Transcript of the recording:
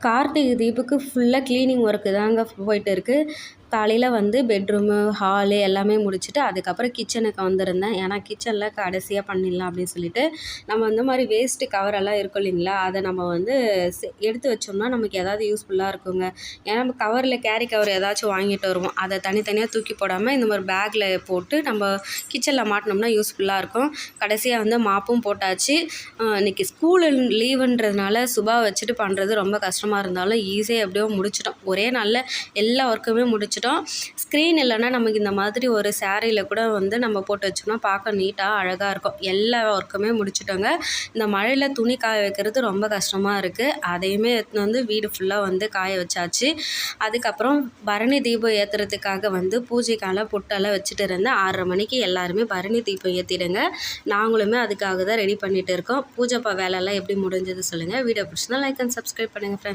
கார்த்திகை தீபுக்கு ஃபுல்லாக cleaning work தாங்க போயிட்டு இருக்குது. காலையில் வந்து பெட்ரூமு, ஹாலு எல்லாமே முடிச்சுட்டு அதுக்கப்புறம் கிச்சனுக்கு வந்திருந்தேன். ஏன்னா கிச்சனில் கடைசியாக பண்ணிடலாம் அப்படின்னு சொல்லிட்டு, நம்ம இந்த மாதிரி வேஸ்ட்டு கவரெல்லாம் இருக்கும் இல்லைங்களா, அதை நம்ம வந்து எடுத்து வச்சோம்னா நமக்கு ஏதாவது யூஸ்ஃபுல்லாக இருக்குங்க. ஏன்னா நம்ம கவரில் கேரி கவர் ஏதாச்சும் வாங்கிட்டு வருவோம், அதை தனித்தனியாக தூக்கி போடாமல் இந்த மாதிரி பேக்கில் போட்டு நம்ம கிச்சனில் மாட்டினோம்னா யூஸ்ஃபுல்லாக இருக்கும். கடைசியாக வந்து மாப்பும் போட்டாச்சு. இன்றைக்கி ஸ்கூல் லீவுன்றதுனால சுபா வச்சுட்டு பண்ணுறது ரொம்ப கஷ்டமாக இருந்தாலும் ஈஸியாக எப்படியோ முடிச்சிட்டோம். ஒரே நாளில் எல்லா ஒர்க்குமே முடிச்சிட்டோம். ஸ்க்ரீன் இல்லைன்னா நமக்கு இந்த மாதிரி ஒரு சாரியில் கூட வந்து நம்ம போட்டு வச்சோம்னா பார்க்க நீட்டாக அழகாக இருக்கும். எல்லா ஒர்க்குமே முடிச்சிட்டோங்க. இந்த மழையில் துணி காய வைக்கிறது ரொம்ப கஷ்டமாக இருக்குது. அதையுமே எடுத்துன்னு வந்து வீடு ஃபுல்லாக வந்து காய வச்சாச்சு. அதுக்கப்புறம் பரணி தீபம் ஏற்றுறதுக்காக வந்து பூஜைக்கால பொட்டெல்லாம் வச்சுட்டு இருந்தேன். 6:30 மணிக்கு எல்லாருமே பரணி தீபம் ஏற்றிடுங்க. நாங்களுமே அதுக்காக தான் ரெடி பண்ணிகிட்டு இருக்கோம். பூஜை வேலைலாம் எப்படி முடிஞ்சது சொல்லுங்கள். வீடியோ பிடிச்சிருந்தா லைக் அண்ட் சப்ஸ்கிரைப் பண்ணுங்கள் ஃப்ரெண்ட்ஸ்.